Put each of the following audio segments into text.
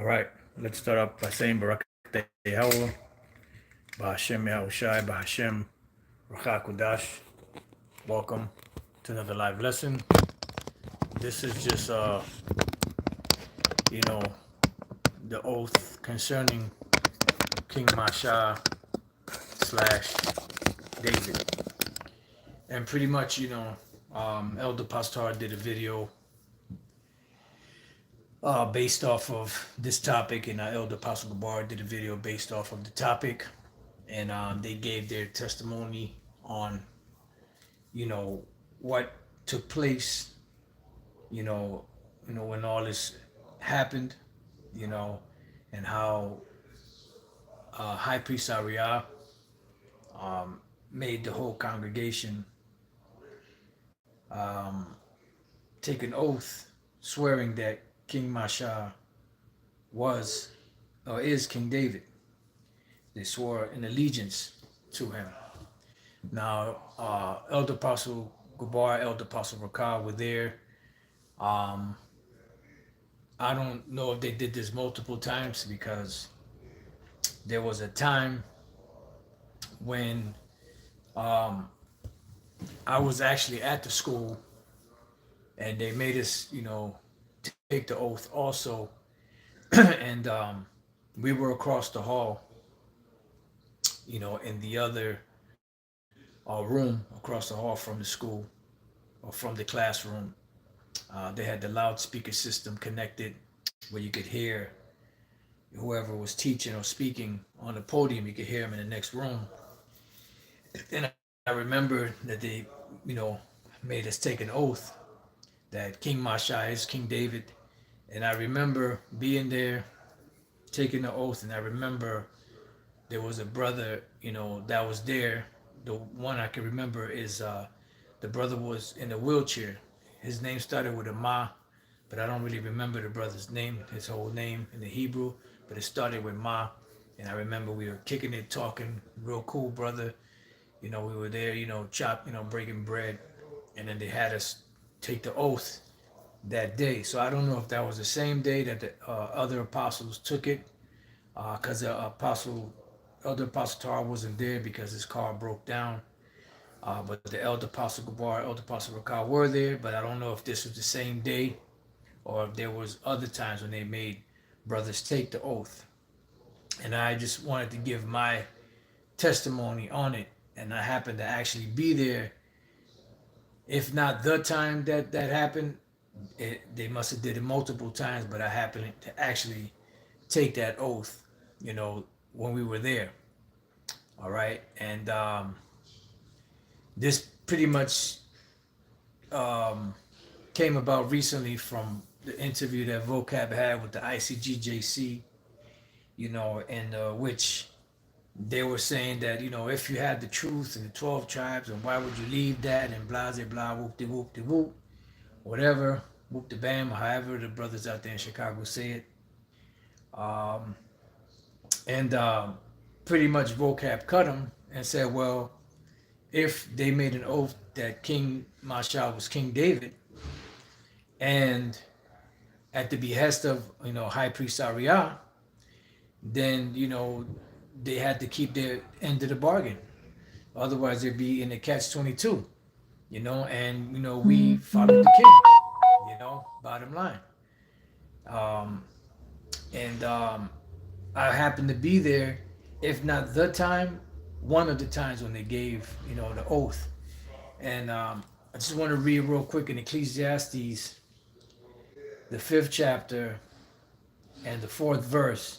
All right, let's start off by saying Barak Yahweh, Bahashem Yahushai, Bahashem Ruach Kudash. Welcome to another live lesson. This is just, you know, the oath concerning King Mashah slash David. And pretty much, Elder Pastor did a video based off of this topic, and Elder Pastor Gabar did a video based off of the topic, and they gave their testimony on, you know, what took place, when all this happened, you know, and how High Priest Ariah made the whole congregation um, take an oath swearing that King Mashah was or is King David. They swore an allegiance to him. Now, Elder Apostle Gabar, Elder Apostle Rakah were there. Um, I don't know if they did this multiple times because there was a time when um, I was actually at the school and they made us, take the oath also. And we were across the hall, in the other room across the hall from the school or from the classroom. They had the loudspeaker system connected where you could hear whoever was teaching or speaking on the podium. You could hear them in the next room. And I remember that they, you know, made us take an oath that King Mashah is King David. And I remember being there, taking the oath, and I remember there was a brother, that was there. The one I can remember is the brother was in a wheelchair. His name started with a Ma, but I don't really remember the brother's name, his whole name in the Hebrew, but it started with Ma. And I remember we were kicking it, talking, real cool brother. We were there, breaking bread. And then they had us take the oath that day. So I don't know if that was the same day that the other apostles took it, because Elder Apostle Tar wasn't there because his car broke down. But the Elder Apostle Gabar, Elder Apostle Rakah were there, but I don't know if this was the same day or if there was other times when they made brothers take the oath. And I just wanted to give my testimony on it, and I happened to actually be there. If not the time that happened, they must have did it multiple times, but I happened to actually take that oath, when we were there. All right, and this pretty much came about recently from the interview that Vocab had with the ICGJC, in which they were saying that, if you had the truth and the 12 tribes, and why would you leave that, and blah, blah, blah, whoop de whoop de whoop, whatever, whoop de bam, however the brothers out there in Chicago say it. And pretty much Vocab cut him and said, well, if they made an oath that King Mashah was King David, and at the behest of, High Priest Ariah, then, they had to keep their end of the bargain. Otherwise, they'd be in the catch-22, and, we followed the king, bottom line. And I happened to be there, if not the time, one of the times when they gave, the oath. And I just want to read real quick in Ecclesiastes, the 5th chapter and the 4th verse.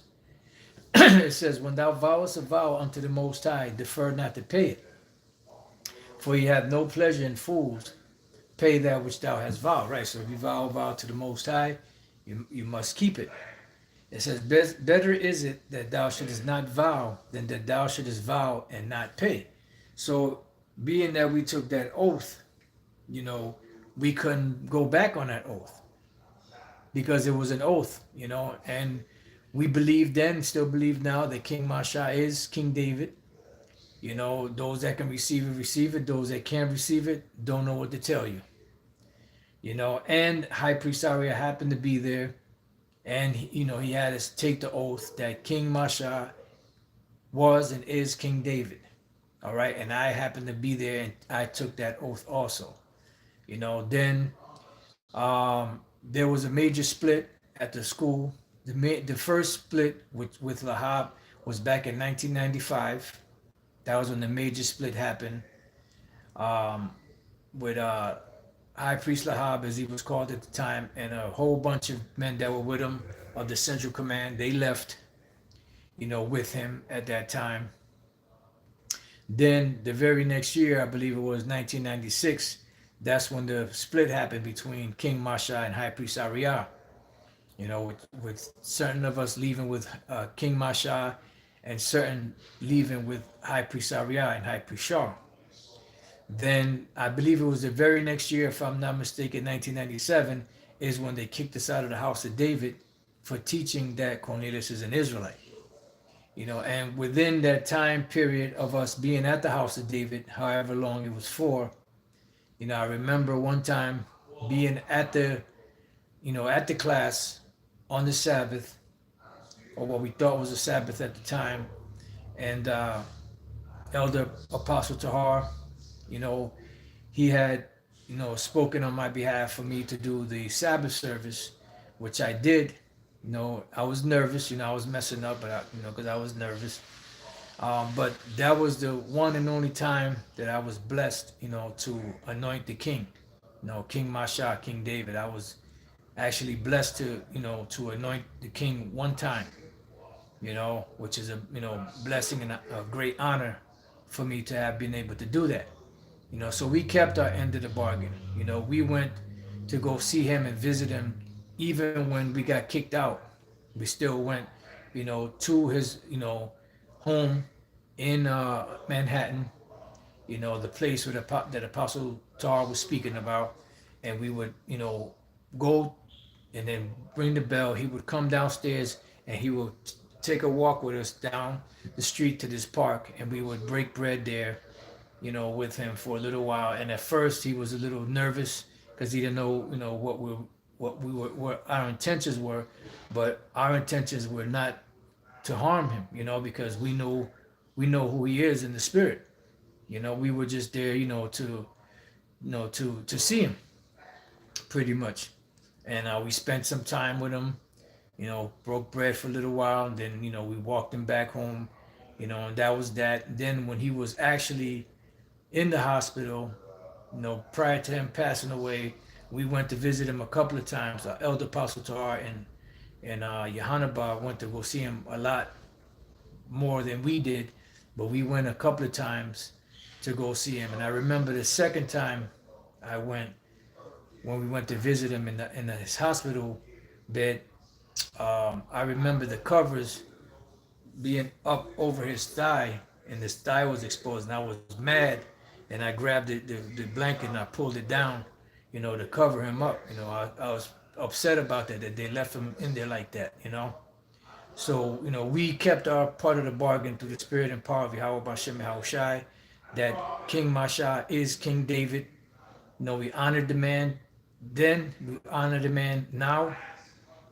It says, when thou vowest a vow unto the Most High, defer not to pay it. For he hath no pleasure in fools. Pay that which thou hast vowed. Right, so if you vow a vow to the Most High, you must keep it. It says, better is it that thou shouldest not vow than that thou shouldest vow and not pay. So being that we took that oath, we couldn't go back on that oath because it was an oath, and we believe then, still believe now, that King Mashah is King David. Those that can receive it, receive it. Those that can't receive it, don't know what to tell you. And High Priest Ariah happened to be there. and he had us take the oath that King Mashah was and is King David. All right, and I happened to be there, and I took that oath also. Then there was a major split at the school. The first split with Lahab was back in 1995. That was when the major split happened um, with High Priest Lahab, as he was called at the time, and a whole bunch of men that were with him of the Central Command. They left, with him at that time. Then the very next year, I believe it was 1996, that's when the split happened between King Mashah and High Priest Ariah. With certain of us leaving with King Mashah and certain leaving with High Priest Ariah and High Priest Shah. Then I believe it was the very next year, if I'm not mistaken, 1997, is when they kicked us out of the house of David for teaching that Cornelius is an Israelite. And within that time period of us being at the house of David, however long it was for, I remember one time being at the class on the Sabbath, or what we thought was a Sabbath at the time, and Elder Apostle Tahar, you know, he had, spoken on my behalf for me to do the Sabbath service, which I did. I was nervous, I was messing up, but because I was nervous. But that was the one and only time that I was blessed, to anoint the king, King Mashah, King David. I was actually blessed to anoint the king one time, which is a, blessing and a great honor for me to have been able to do that. So we kept our end of the bargain. We went to go see him and visit him, even when we got kicked out. We still went, to his, home in Manhattan. The place where that Apostle Tar was speaking about, and we would, go and then ring the bell. He would come downstairs and he would take a walk with us down the street to this park, and we would break bread there, with him for a little while. And at first, he was a little nervous because he didn't know, what our intentions were, but our intentions were not to harm him, because we know who he is in the spirit. We were just there, to see him, pretty much. And we spent some time with him, broke bread for a little while, and then we walked him back home, and that was that. Then when he was actually in the hospital, prior to him passing away, we went to visit him a couple of times. Elder Apostle Tahar and Yohanabah went to go see him a lot more than we did, but we went a couple of times to go see him. And I remember the second time I went, when we went to visit him in his hospital bed. I remember the covers being up over his thigh, and his thigh was exposed, and I was mad, and I grabbed the blanket and I pulled it down, to cover him up. I was upset about that they left him in there like that. So, we kept our part of the bargain through the spirit and power of Yahweh Bashem Yahushai, that King Mashah is King David. We honored the man then, we honor the man now,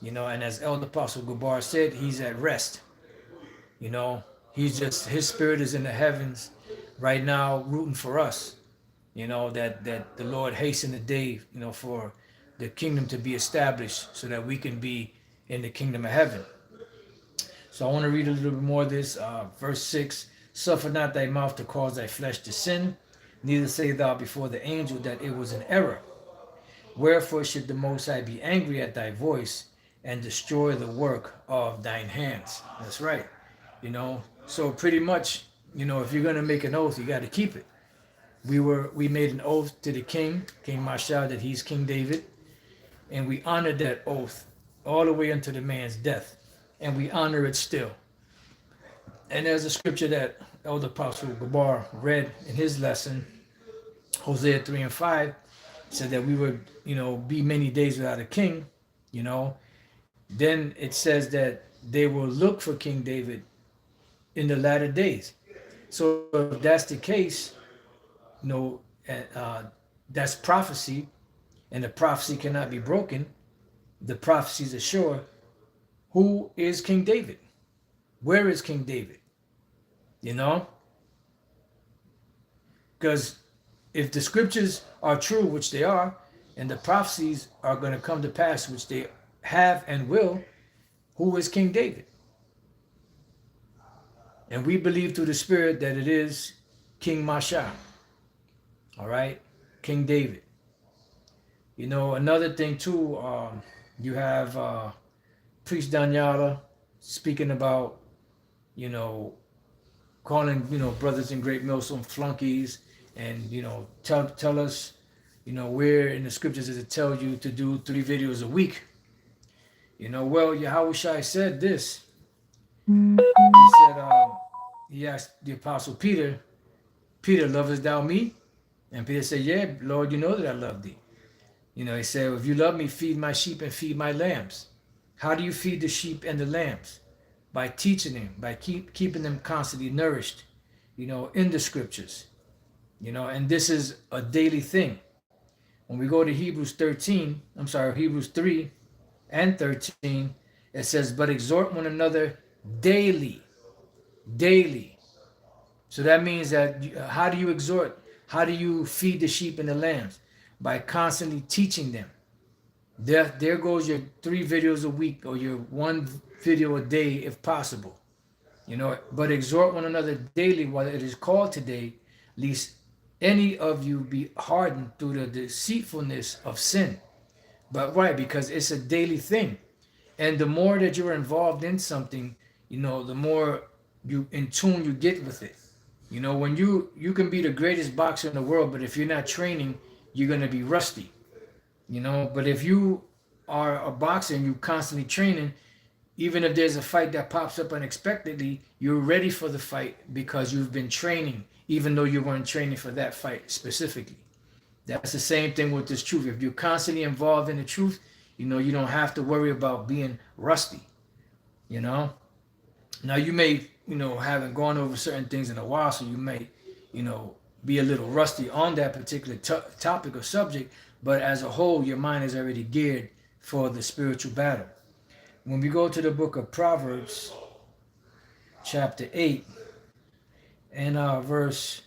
and as Elder Apostle Gabar said, he's at rest. His spirit is in the heavens right now, rooting for us. That the Lord hasten the day, for the kingdom to be established so that we can be in the kingdom of heaven. So I want to read a little bit more of this. Verse 6, suffer not thy mouth to cause thy flesh to sin, neither say thou before the angel that it was an error. Wherefore should the Most High be angry at thy voice and destroy the work of thine hands? That's right. So pretty much, if you're going to make an oath, you got to keep it. We made an oath to the King Mashah, that he's King David, and we honored that oath all the way unto the man's death, and we honor it still. And there's a scripture that Elder Apostle Gabar read in his lesson, Hosea 3 and 5, said that we would, be many days without a king, Then it says that they will look for King David in the latter days. So if that's the case, that's prophecy, and the prophecy cannot be broken. The prophecies are sure. Who is King David? Where is King David? You know, because if the scriptures are true, which they are, and the prophecies are going to come to pass, which they have and will, who is King David? And we believe through the Spirit that it is King Mashah. All right, King David. You know, another thing too, you have Priest Danyala speaking about, you know, calling, you know, brothers in Great Millstone flunkies, and, you know, tell us, you know, where in the scriptures does it tell you to do 3 videos a week? You know, well, Yahushua said this. He said, he asked the apostle Peter, Peter, lovest thou me? And Peter said, yeah, Lord, you know that I love thee. You know, he said, if you love me, feed my sheep and feed my lambs. How do you feed the sheep and the lambs? By teaching them, by keeping them constantly nourished, you know, in the scriptures. You know, and this is a daily thing. When we go to Hebrews 3 and 13, it says, but exhort one another daily, daily. So that means that how do you exhort? How do you feed the sheep and the lambs? By constantly teaching them. There goes your 3 videos a week, or your 1 video a day if possible. You know, but exhort one another daily while it is called today, lest any of you be hardened through the deceitfulness of sin. But right, because it's a daily thing. And the more that you're involved in something, you know, the more you in tune you get with it. You know, when you can be the greatest boxer in the world, but if you're not training, you're gonna be rusty. You know, but if you are a boxer and you constantly training, even if there's a fight that pops up unexpectedly, you're ready for the fight because you've been training, even though you weren't training for that fight specifically. That's the same thing with this truth. If you're constantly involved in the truth, you know, you don't have to worry about being rusty, you know. Now you may, you know, haven't gone over certain things in a while, so you may, you know, be a little rusty on that particular topic or subject, but as a whole, your mind is already geared for the spiritual battle. When we go to the book of Proverbs, chapter 8, and verse,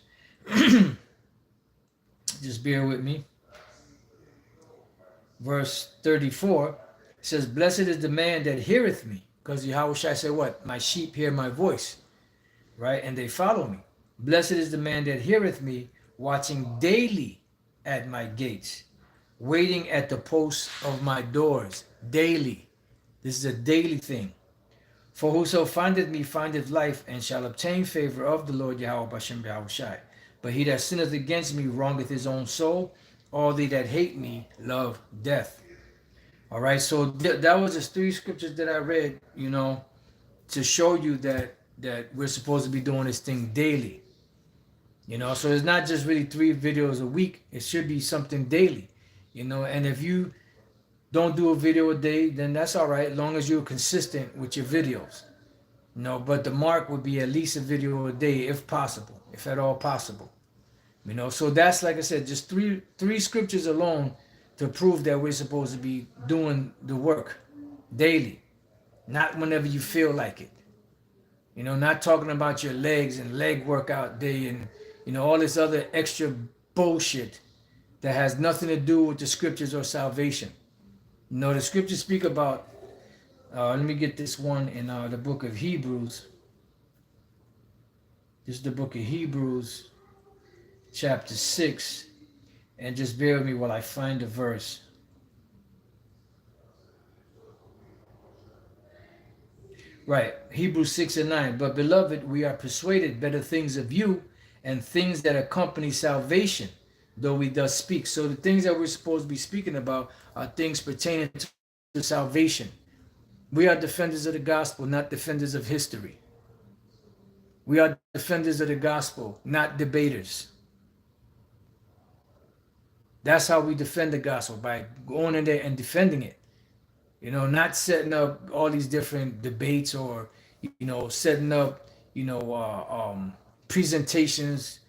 just bear with me, verse 34, it says, blessed is the man that heareth me, because Yahweh Shai said what? My sheep hear my voice, right? And they follow me. Blessed is the man that heareth me, watching daily at my gates, waiting at the posts of my doors, daily. This is a daily thing. For whoso findeth me findeth life, and shall obtain favor of the Lord Yahweh Bashem Yahushai. But he that sinneth against me wrongeth his own soul. All they that hate me love death. All right, so that was just 3 scriptures that I read, you know, to show you that we're supposed to be doing this thing daily. You know, so it's not just really 3 videos a week. It should be something daily, you know. And if you don't do a video a day, then that's all right, as long as you're consistent with your videos. You know, but the mark would be at least a video a day, if possible, if at all possible. You know, so that's, like I said, just three scriptures alone to prove that we're supposed to be doing the work daily, not whenever you feel like it. You know, not talking about your legs and leg workout day and, you know, all this other extra bullshit that has nothing to do with the scriptures or salvation. You know, the scriptures speak about, let me get this one in the book of Hebrews. This is the book of Hebrews, chapter 6. And just bear with me while I find the verse. Right, Hebrews 6 and 9. But beloved, we are persuaded better things of you, and things that accompany salvation, though we thus speak. So the things that we're supposed to be speaking about are things pertaining to salvation. We are defenders of the gospel, not defenders of history. We are defenders of the gospel, not debaters. That's how we defend the gospel, by going in there and defending it. You know, not setting up all these different debates, or, you know, setting up, you know, presentations,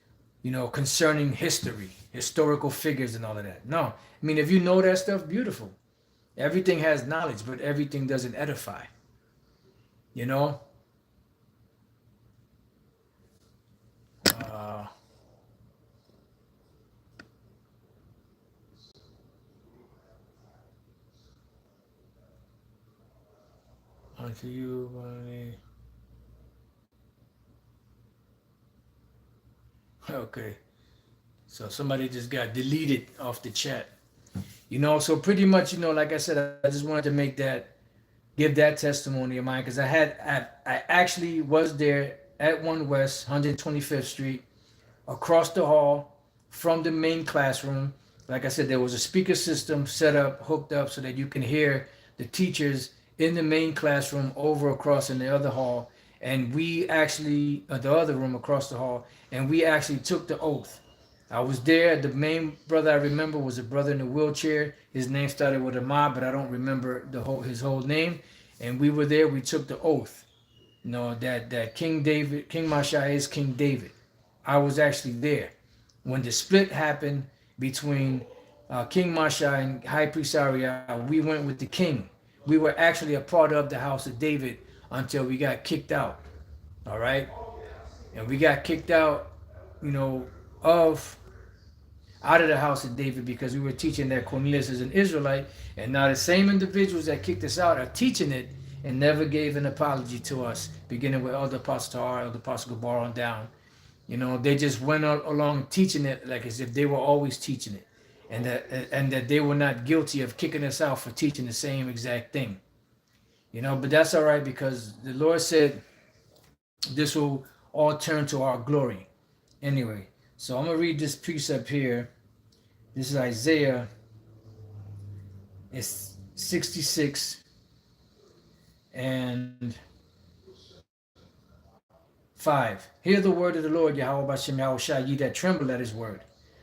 you know, concerning history, historical figures and all of that. No, I mean, if you know that stuff, beautiful. Everything has knowledge, but everything doesn't edify. You know, uh, unto you, okay. So somebody just got deleted off the chat. So pretty much, like I said, I just wanted to make that, give that testimony of mine because I actually was there at 1 West 125th Street, across the hall from the main classroom. Like I said, there was a speaker system set up, hooked up so that you can hear the teachers in the main classroom over across in the other hall. And we actually, the other room across the hall, and we actually took the oath. I was there. The main brother I remember was a brother in a wheelchair. His name started with a Ma, but I don't remember his whole name. And we were there. We took the oath. That King David, King Mashah is King David. I was actually there when the split happened between King Mashah and High Priest Ariel. We went with the king. We were actually a part of the house of David until we got kicked out. All right, and we got kicked out, of out of the house of David because we were teaching that Cornelius is an Israelite, and now the same individuals that kicked us out are teaching it and never gave an apology to us, beginning with Elder Apostle Tahar, Elder Apostle Gabar on down. They just went along teaching it like as if they were always teaching it, and that they were not guilty of kicking us out for teaching the same exact thing. But that's all right because the Lord said this will all turn to our glory. Anyway, so I'm gonna read this precept here. This is Isaiah. It's 66 and 5. Hear the word of the Lord, Yahweh Bashem Yahushua, ye that tremble at his word.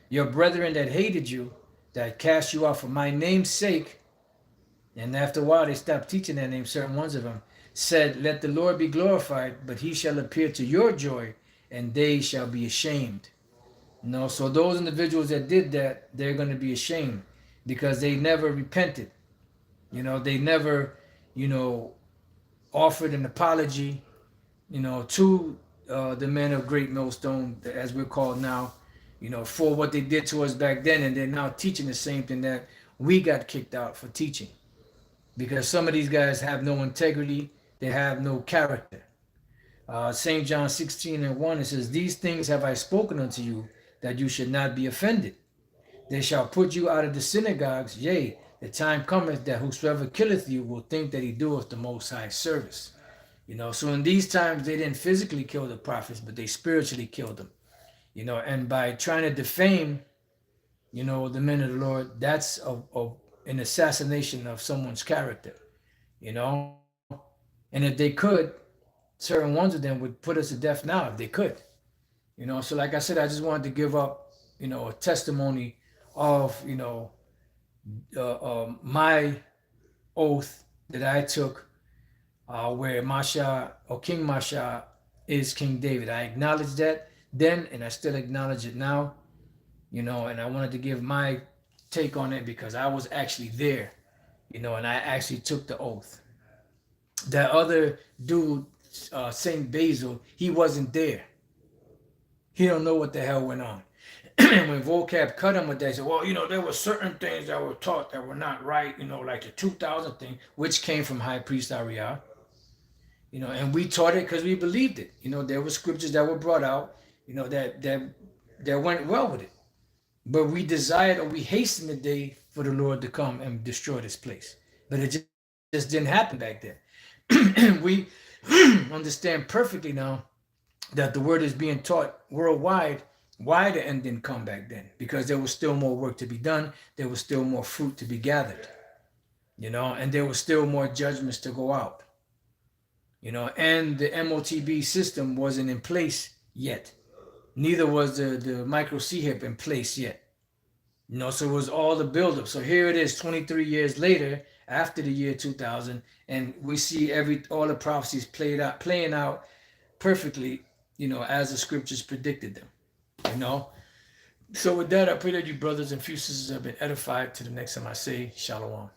Your brethren that hated you, that cast you out for my name's sake, and after a while they stopped teaching that name, certain ones of them, said, let the Lord be glorified, but he shall appear to your joy, and they shall be ashamed. So those individuals that did that, they're going to be ashamed because they never repented. They never, offered an apology, to the men of Great Millstone, as we're called now, for what they did to us back then, and they're now teaching the same thing that we got kicked out for teaching. Because some of these guys have no integrity, they have no character. St. John 16 and 1, it says, these things have I spoken unto you, that you should not be offended. They shall put you out of the synagogues. Yea, the time cometh that whosoever killeth you will think that he doeth the Most High service. So in these times, they didn't physically kill the prophets, but they spiritually killed them. And by trying to defame, the men of the Lord, that's an assassination of someone's character, And if they could, certain ones of them would put us to death now if they could. So like I said, I just wanted to give up, a testimony of, my oath that I took, where Mashah or King Mashah is King David. I acknowledged that then, and I still acknowledge it now, and I wanted to give my take on it because I was actually there, and I actually took the oath. That other dude, Saint Basil, he wasn't there. He don't know what the hell went on. And when vocab cut him with that, he said, well, there were certain things that were taught that were not right, like the 2000 thing, which came from High Priest Ariel. And we taught it because we believed it. There were scriptures that were brought out, that went well with it. But we desired or we hastened the day for the Lord to come and destroy this place. But it just didn't happen back then. We understand perfectly now that the word is being taught worldwide. Why the end didn't come back then? Because there was still more work to be done. There was still more fruit to be gathered, and there was still more judgments to go out, and the MOTB system wasn't in place yet. Neither was the micro C-HIP in place yet. So it was all the buildup. So here it is 23 years later, after the year 2000, and we see all the prophecies playing out perfectly, as the scriptures predicted them. So with that, I pray that you brothers and sisters have been edified. To the next time I say, Shalom.